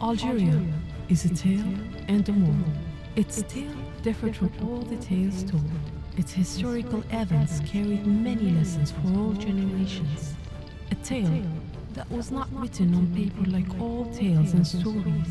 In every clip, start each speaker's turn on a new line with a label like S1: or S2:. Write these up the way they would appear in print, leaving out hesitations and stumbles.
S1: Algeria is a tale and a moral. Its tale differed from all the tales told. Its historical events carried many lessons for all generations. A tale that was not written on paper like all tales and stories.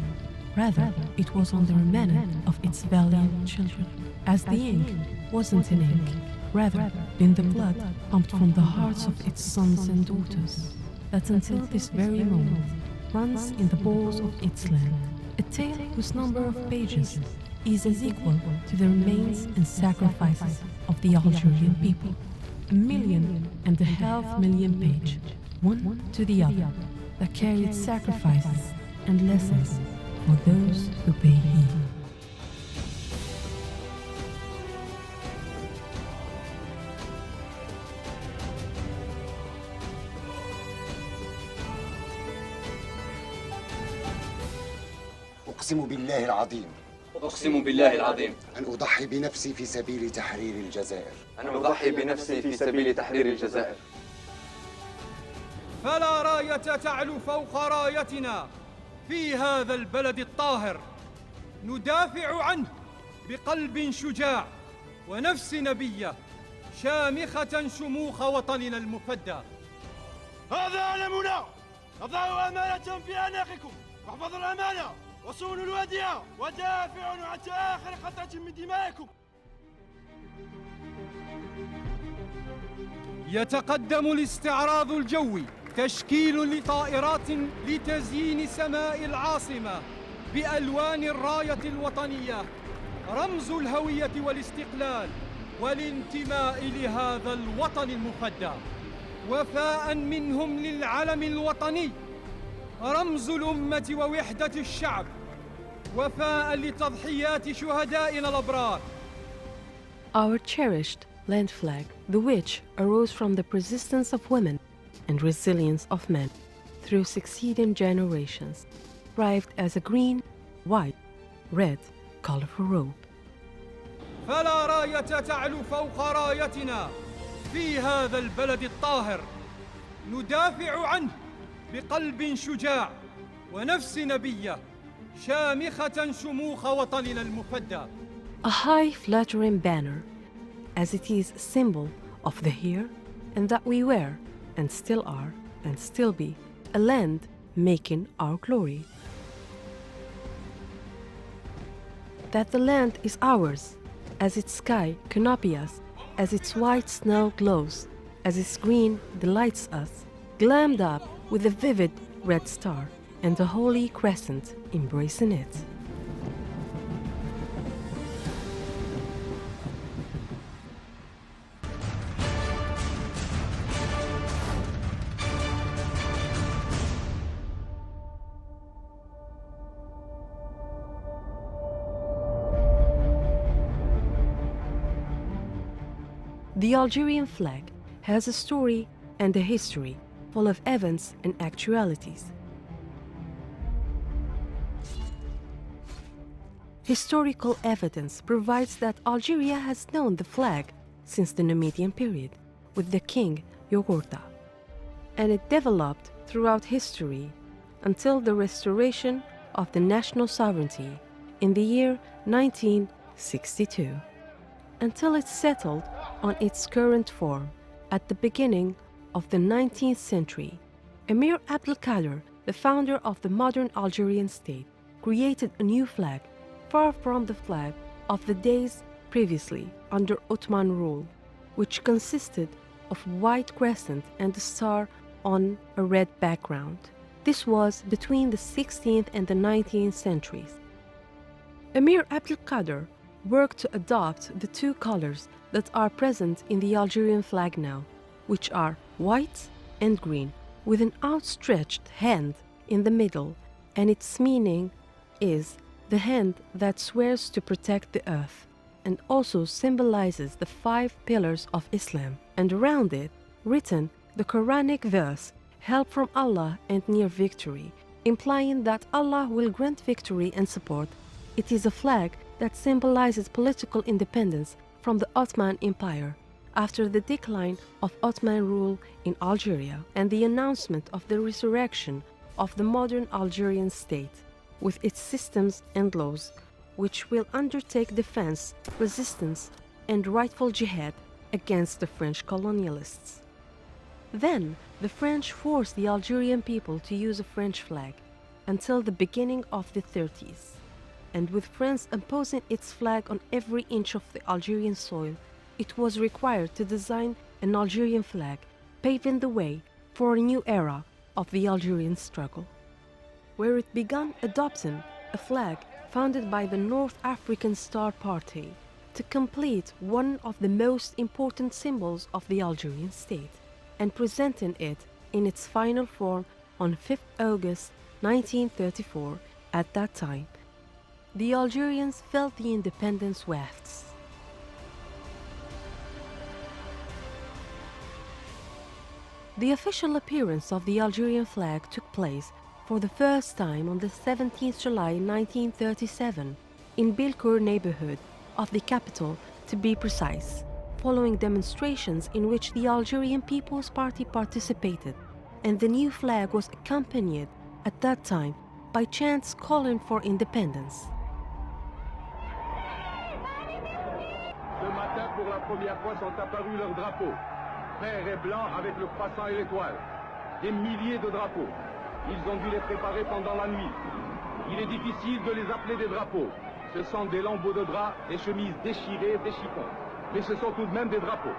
S1: Rather, it was on the remnant of its valiant children. As the ink wasn't an ink, rather been the blood pumped from the hearts of its sons and daughters, that until this very moment runs in the bowls of its land. A tale whose number of pages is as equal to the remains and sacrifices of the Algerian people. 1.5 million page, one to the other, that carried sacrifices and lessons for those who pay heed.
S2: أقسم بالله العظيم
S3: أقسم بالله العظيم
S2: أن أضحي بنفسي في سبيل تحرير الجزائر.
S3: أن أضحي بنفسي في سبيل تحرير الجزائر.
S4: فلا راية تعلو فوق رايتنا في هذا البلد الطاهر، ندافع عنه بقلب شجاع ونفس نبية شامخة شموخ وطننا المفدى.
S5: هذا علمنا، نضع أمانة في أعناقكم، واحفظوا الأمانة وصونوا الوديعة ودافعوا حتى آخر قطرة من دمائكم.
S4: يتقدم الاستعراض الجوي، تشكيل لطائرات لتزيين سماء العاصمة بألوان الراية الوطنية، رمز الهوية والاستقلال والانتماء لهذا الوطن المفدى. وفاء منهم للعلم الوطني، رمز الأمة ووحدة الشعب، وفاء لتضحيات شهدائنا الأبرار.
S1: Our cherished land flag, the which arose from the persistence of women and resilience of men through succeeding generations, thrived as a green, white, red, colorful robe.
S4: فلا راية تعلو فوق رايتنا في هذا البلد الطاهر، ندافع عنه بقلب شجاع ونفس نبية شامخة شموخ وطننا المفدى.
S1: A high fluttering banner, as it is a symbol of the here and that we were and still are and still be a land making our glory. That the land is ours, as its sky canopy us, as its white snow glows, as its green delights us, glammed up with a vivid red star and a holy crescent embracing it. The Algerian flag has a story and a history full of events and actualities. Historical evidence provides that Algeria has known the flag since the Numidian period with the king Yugurta, and it developed throughout history until the restoration of the national sovereignty in the year 1962, until it settled on its current form at the beginning of the 19th century. Emir Abdelkader, the founder of the modern Algerian state, created a new flag far from the flag of the days previously under Ottoman rule, which consisted of a white crescent and a star on a red background. This was between the 16th and the 19th centuries. Emir Abdelkader worked to adopt the two colors that are present in the Algerian flag now, which are white and green, with an outstretched hand in the middle, and its meaning is the hand that swears to protect the earth, and also symbolizes the 5 pillars of Islam, and around it, written the Quranic verse, help from Allah and near victory, implying that Allah will grant victory and support. It is a flag that symbolizes political independence from the Ottoman Empire after the decline of Ottoman rule in Algeria and the announcement of the resurrection of the modern Algerian state. with its systems and laws, which will undertake defense, resistance, and rightful jihad against the French colonialists. Then, the French forced the Algerian people to use a French flag until the beginning of the 30s. And with France imposing its flag on every inch of the Algerian soil, it was required to design an Algerian flag, paving the way for a new era of the Algerian struggle, where it began adopting a flag founded by the North African Star Party to complete one of the most important symbols of the Algerian state, and presenting it in its final form on 5th August 1934. At that time, the Algerians felt the independence wafts. The official appearance of the Algerian flag took place for the first time on the 17th July 1937 in Bilcourt neighborhood of the capital, to be precise, following demonstrations in which the Algerian People's Party participated, and the new flag was accompanied at that time by chants calling for independence.
S6: Ce matin, pour la première fois, sont apparus leurs drapeaux, verts et blancs avec le croissant et l'étoile. Des milliers de drapeaux. Ils ont dû les préparer pendant la nuit. Il est difficile de les appeler des drapeaux. Ce sont des lambeaux de drap, des chemises déchirées, des chiffons. Mais ce sont tout de même des drapeaux.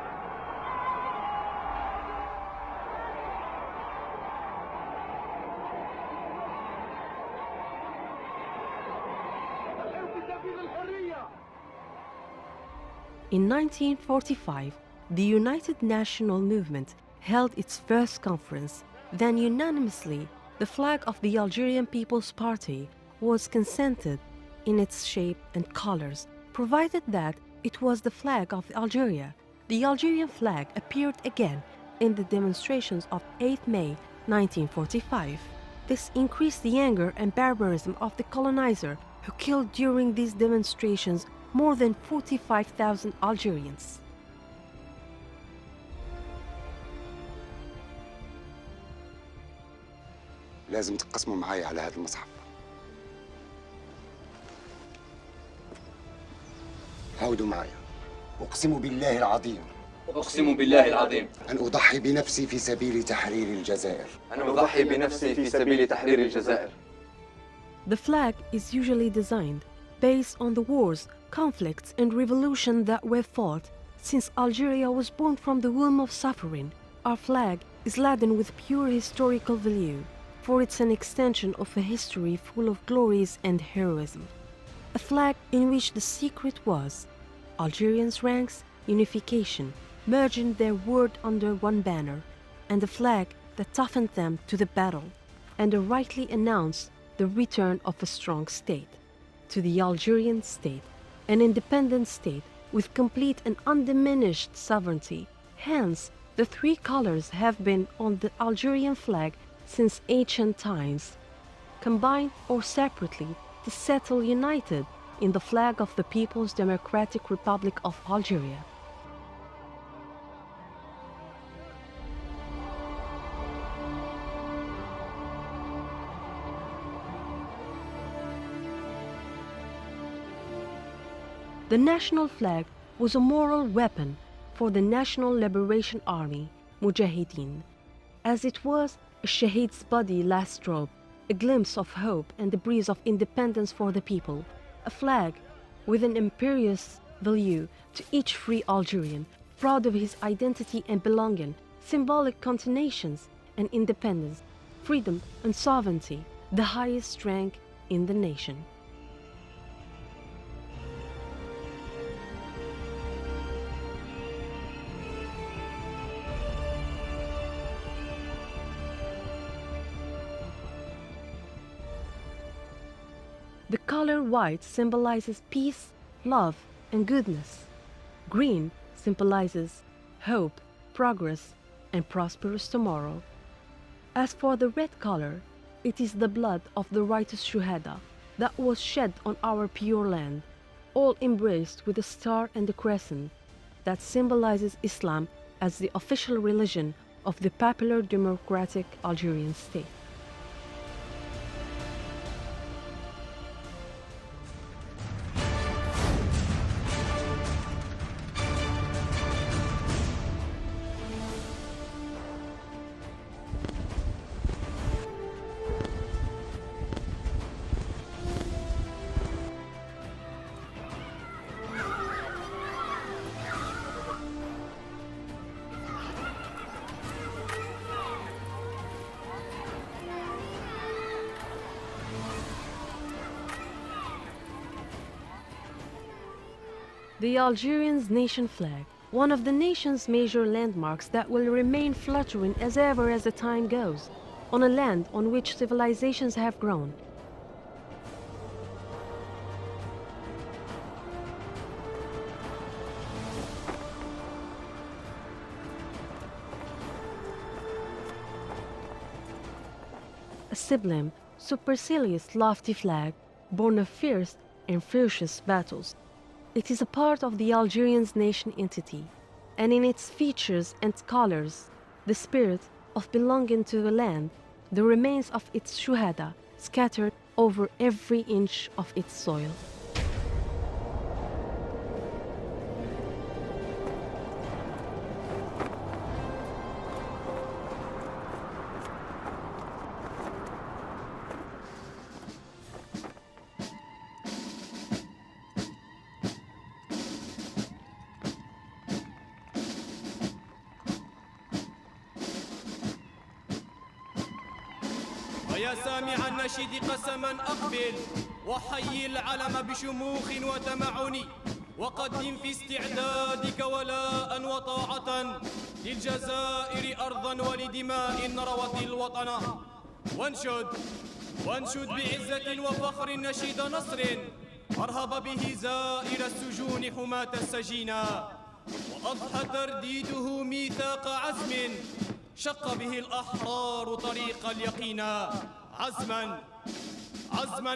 S1: In 1945, the United National Movement held its first conference. Then unanimously, the flag of the Algerian People's Party was consented in its shape and colors, provided that it was the flag of Algeria. The Algerian flag appeared again in the demonstrations of 8 May 1945. This increased the anger and barbarism of the colonizer, who killed during these demonstrations more than 45,000 Algerians.
S2: لازم تقسموا معايا على هذا المصحف. عودوا معايا. أقسم بالله العظيم.
S3: أقسم بالله العظيم
S2: أن أضحي بنفسي في سبيل تحرير الجزائر.
S3: أن أضحي بنفسي في سبيل تحرير الجزائر.
S1: The flag is usually designed based on the wars, conflicts, and revolutions that were fought since Algeria was born from the womb of suffering. Our flag is laden with pure historical value, for it's an extension of a history full of glories and heroism. A flag in which the secret was Algerians' ranks, unification, merging their word under one banner, and a flag that toughened them to the battle, and rightly announced the return of a strong state, to the Algerian state, an independent state with complete and undiminished sovereignty. Hence, the three colors have been on the Algerian flag since ancient times, combined or separately to settle united in the flag of the People's Democratic Republic of Algeria. The national flag was a moral weapon for the National Liberation Army, Mujahideen, as it was a Shahid's body last robe, a glimpse of hope and the breeze of independence for the people, a flag with an imperious value to each free Algerian, proud of his identity and belonging, symbolic continuations and independence, freedom and sovereignty, the highest rank in the nation. The color white symbolizes peace, love, and goodness. Green symbolizes hope, progress, and prosperous tomorrow. As for the red color, it is the blood of the righteous Shuhada that was shed on our pure land, all embraced with a star and a crescent that symbolizes Islam as the official religion of the Popular Democratic Algerian State. The Algerian's nation flag, one of the nation's major landmarks that will remain fluttering as ever as the time goes, on a land on which civilizations have grown. A sublime, supercilious, lofty flag, born of fierce and ferocious battles. It is a part of the Algerian's nation entity, and in its features and colors, the spirit of belonging to the land, the remains of its shuhada scattered over every inch of its soil.
S5: ويا سامع النشيد قسما أقبل وحيي العلم بشموخ وتمعن وقدم في استعدادك ولاء وطاعة للجزائر أرضا ولدماء روت الوطن وانشد بعزة وفخر نشيد نصر أرهب به زائر السجون حماة السجينا وأضحى ترديده ميثاق عزم شق به الأحرار طريق اليقينا عزما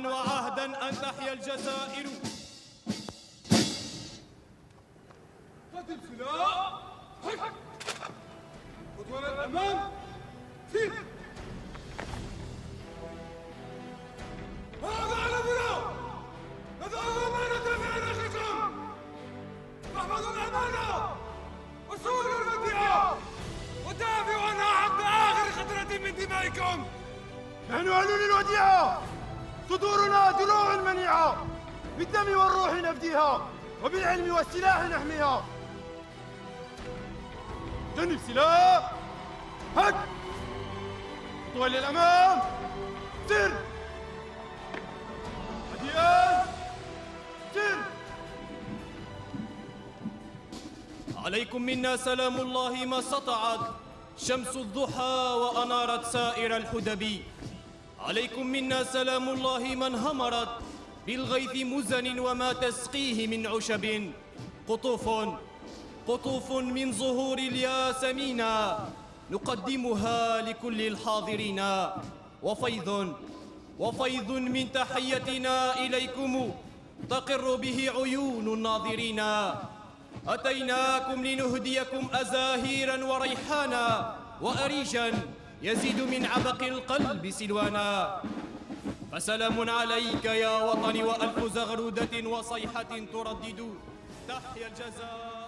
S5: وعهدا أن تحيا الجزائر.
S4: قدم سلاح خطوة للأمام سير. هذا علمنا ندعو الأمانة في عناقكم واحفظوا الأمانة وسوروا المبيعة ودافعوا عنها حتى آخر قطرة من دمائكم.
S5: نحن أهل الوديعة صدورنا دروع منيعة بالدم والروح نفديها وبالعلم والسلاح نحميها. جنب سلاح هد خطوة للأمام سر هديان سر. عليكم منا سلام الله ما سطعت شمس الضحى وأنارت سائر الحدب. عليكم منا سلام الله من همرت بالغيث مزن وما تسقيه من عشب. قطوف من زهور الياسمين نقدمها لكل الحاضرين وفيض من تحيتنا إليكم تقر به عيون الناظرين. أتيناكم لنهديكم أزاهيرا وريحانا وأريجا يزيد من عبق القلب سلوانا. فسلام عليك يا وطني وألف زغرودة وصيحة تردد تحيا الجزائر.